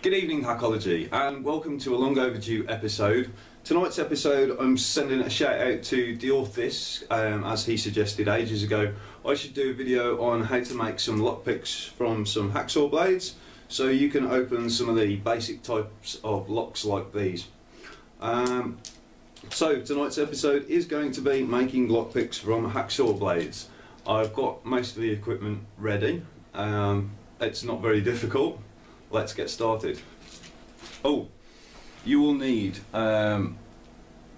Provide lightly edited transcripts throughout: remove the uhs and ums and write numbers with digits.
Good evening, Hakology, and welcome to a long overdue episode. Tonight's episode, I'm sending a shout out to Diorthis, as he suggested ages ago. I should do a video on how to make some lockpicks from some hacksaw blades, so you can open some of the basic types of locks like these. So tonight's episode is going to be making lockpicks from hacksaw blades. I've got most of the equipment ready. It's not very difficult. Let's get started. Oh, you will need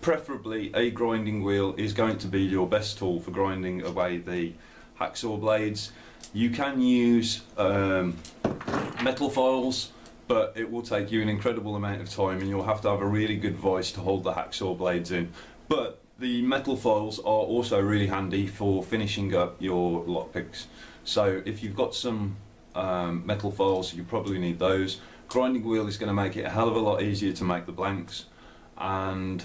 preferably a grinding wheel is going to be your best tool for grinding away the hacksaw blades. You can use metal files, but it will take you an incredible amount of time and you'll have to have a really good vise to hold the hacksaw blades in. But the metal files are also really handy for finishing up your lockpicks. So if you've got some metal files, you probably need those. Grinding wheel is going to make it a hell of a lot easier to make the blanks, and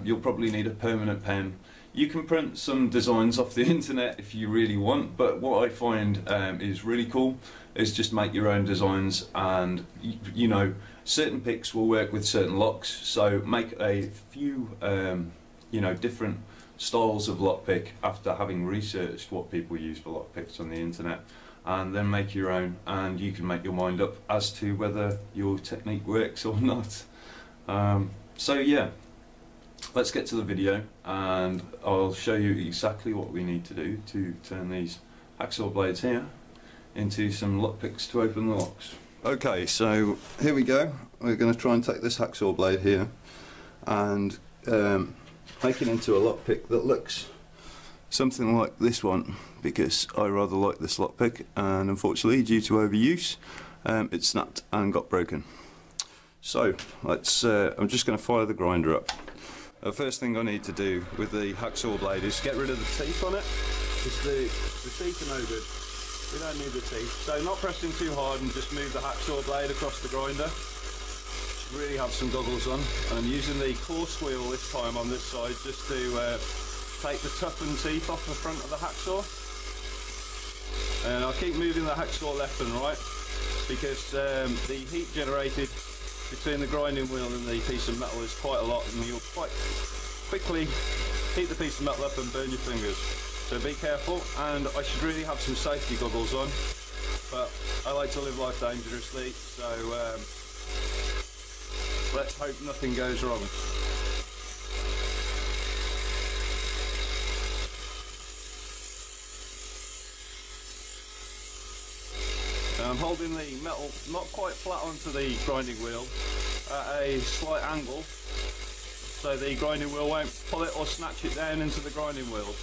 you'll probably need a permanent pen. You can print some designs off the internet if you really want, but what I find is really cool is just make your own designs, and you know, certain picks will work with certain locks, so make a few you know, different styles of lockpick after having researched what people use for lockpicks on the internet, and then make your own, and you can make your mind up as to whether your technique works or not. So yeah, let's get to the video and I'll show you exactly what we need to do to turn these hacksaw blades here into some lockpicks to open the locks. Okay, so here we go. We're going to try and take this hacksaw blade here and make it into a lockpick that looks something like this one, because I rather like this lockpick, and unfortunately due to overuse it snapped and got broken. So let's I'm just going to fire the grinder up. The first thing I need to do with the hacksaw blade is get rid of the teeth on it, because the teeth are no good. We don't need the teeth, so not pressing too hard and just move the hacksaw blade across the grinder. Really have some goggles on, and I'm using the coarse wheel this time on this side just to take the toughened teeth off the front of the hacksaw. And I'll keep moving the hacksaw left and right, because the heat generated between the grinding wheel and the piece of metal is quite a lot, and you'll quite quickly heat the piece of metal up and burn your fingers. So be careful, and I should really have some safety goggles on, but I like to live life dangerously, so let's hope nothing goes wrong. I'm holding the metal not quite flat onto the grinding wheel, at a slight angle, so the grinding wheel won't pull it or snatch it down into the grinding wheel.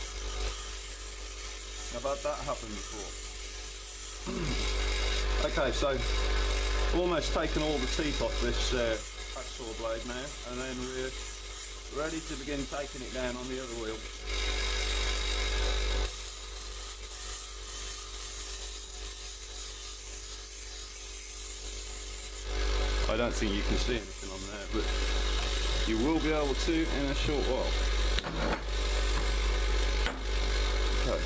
I've had that happen before. Okay, so I've almost taken all the teeth off this hacksaw blade now, and then we're ready to begin taking it down on the other wheel. I don't think you can see anything on there, but you will be able to in a short while. Okay.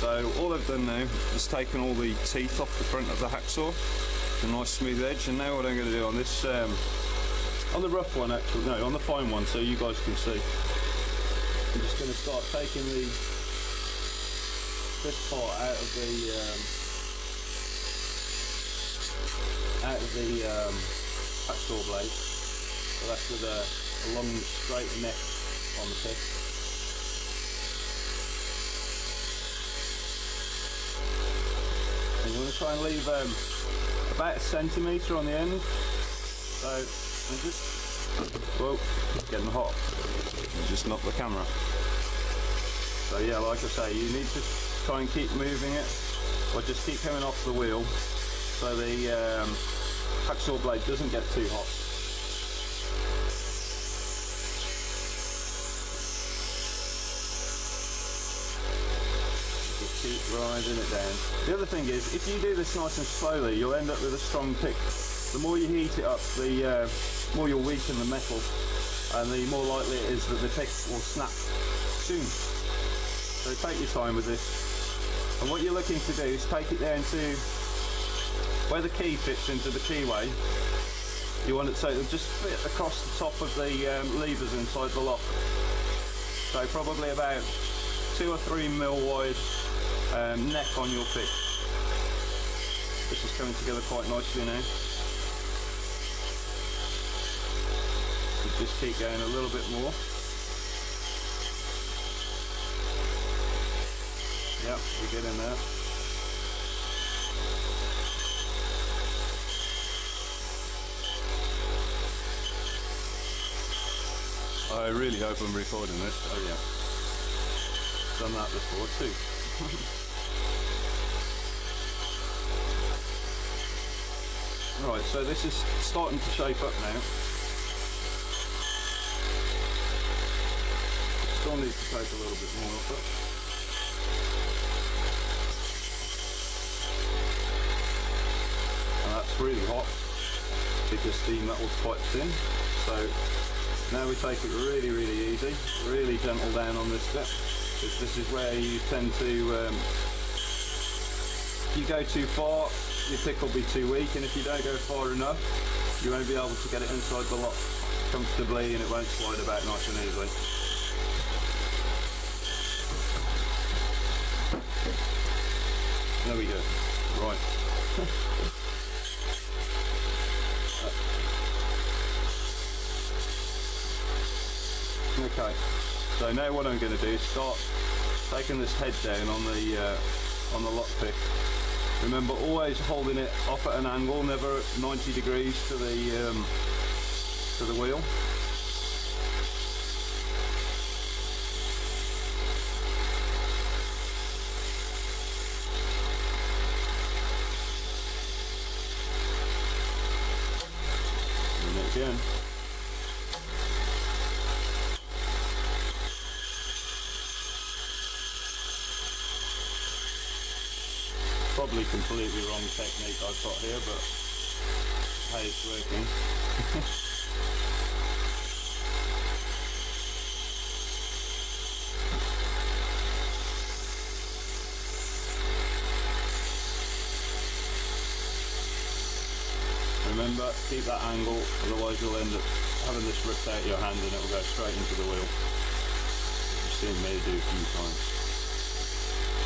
So all I've done now is taken all the teeth off the front of the hacksaw, a nice smooth edge, and now what I'm going to do on this, on the rough one actually, no, on the fine one, so you guys can see, I'm just going to start taking this part out of the hacksaw blade, left with a long straight neck on the pick. And you want to try and leave about a centimetre on the end. So just, whoa, it's getting hot. Just knock the camera. So yeah, like I say, you need to try and keep moving it, or just keep coming off the wheel, so the hacksaw blade doesn't get too hot. Just keep grinding it down. The other thing is, if you do this nice and slowly, you'll end up with a strong pick. The more you heat it up, the more you'll weaken the metal, and the more likely it is that the pick will snap soon. So take your time with this. And what you're looking to do is take it down to where the key fits into the keyway. You want it so it'll just fit across the top of the levers inside the lock. So probably about 2 or 3 mil wide neck on your pick. This is coming together quite nicely now. So just keep going a little bit more. Yep, we get in there. I really hope I'm recording this. Oh yeah. Done that before too. Right, so this is starting to shape up now. Still needs to take a little bit more off it. And that's really hot because the metal's quite thin. So now we take it really, really easy, really gentle down on this bit, because this is where you tend to, if you go too far, your pick will be too weak, and if you don't go far enough, you won't be able to get it inside the lock comfortably, and it won't slide about nice and easily. There we go. Right. Okay, so now what I'm going to do is start taking this head down on the lockpick. Remember, always holding it off at an angle, never 90 degrees to the wheel. And again. Probably completely wrong technique I've got here, but hey, it's working. Remember, keep that angle, otherwise you'll end up having this ripped out of your hand and it will go straight into the wheel. You've seen me do a few times.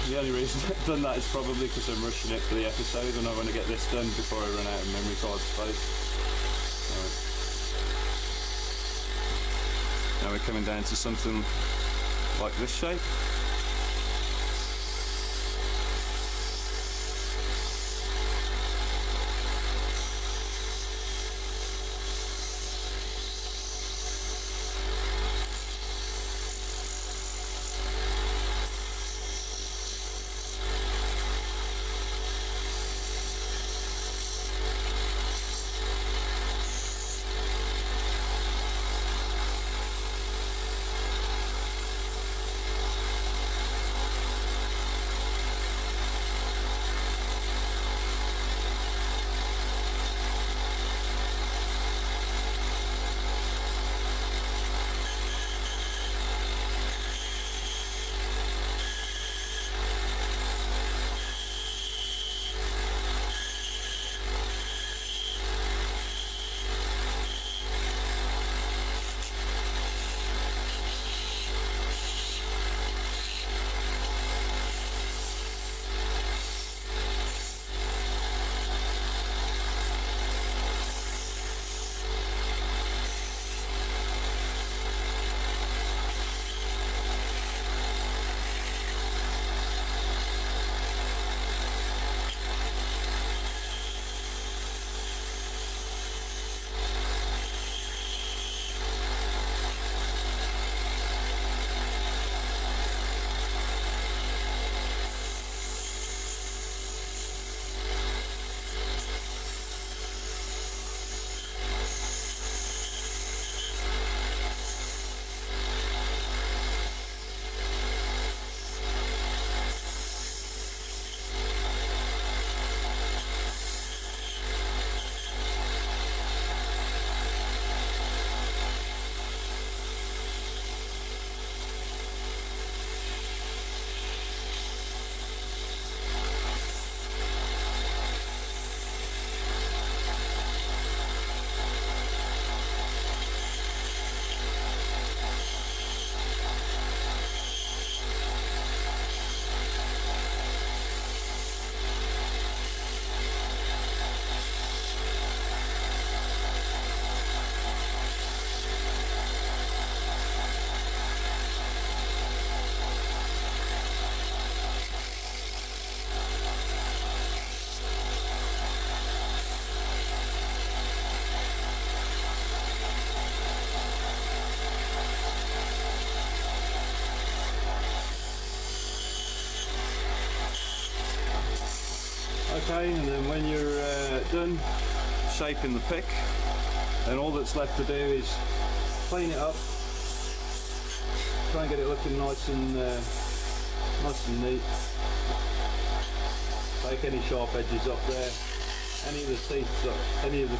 The only reason I've done that is probably because I'm rushing it for the episode and I want to get this done before I run out of memory card space. Now we're coming down to something like this shape. Okay, and then when you're done shaping the pick, then all that's left to do is clean it up, try and get it looking nice and neat. Take any sharp edges off there, any of the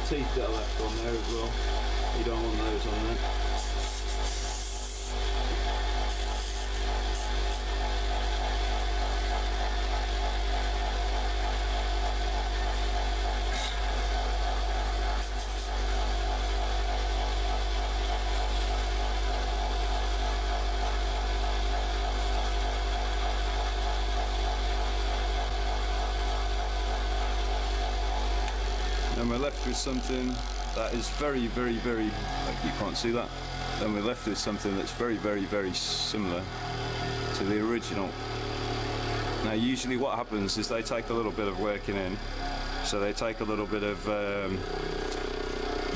teeth that are left on there as well. You don't want those on there. And we're left with something that is very, you can't see that, then we're left with something that's very similar to the original. Now usually what happens is they take a little bit of working in, so they take a little bit of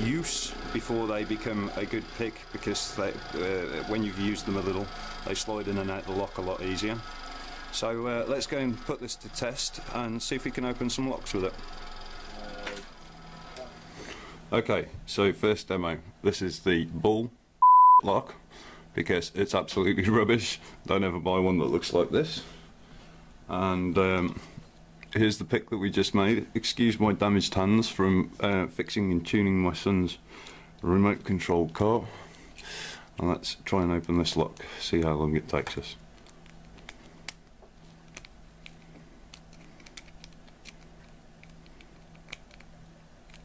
use before they become a good pick, because they, when you've used them a little, they slide in and out the lock a lot easier. So let's go and put this to test and see if we can open some locks with it. Okay, so first demo. This is the bull lock, because it's absolutely rubbish. Don't ever buy one that looks like this. And here's the pick that we just made. Excuse my damaged hands from fixing and tuning my son's remote control car. And let's try and open this lock, see how long it takes us.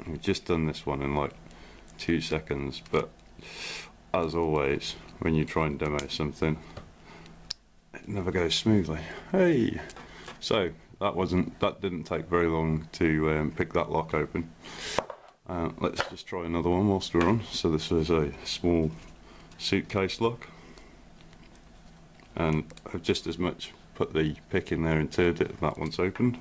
We've just done this one in like 2 seconds, but as always, when you try and demo something, it never goes smoothly. Hey! So that didn't take very long to pick that lock open. Let's just try another one whilst we're on. So this is a small suitcase lock, and I've just as much put the pick in there and turned it, and that one's opened.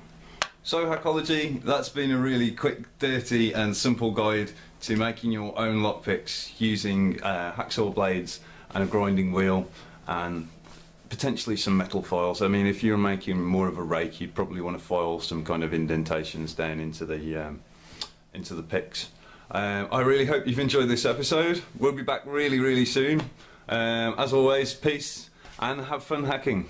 So Hakology, that's been a really quick, dirty and simple guide to making your own lockpicks using hacksaw blades and a grinding wheel and potentially some metal files. I mean, if you're making more of a rake, you'd probably want to file some kind of indentations down into the picks. I really hope you've enjoyed this episode. We'll be back really soon. As always, peace and have fun hacking.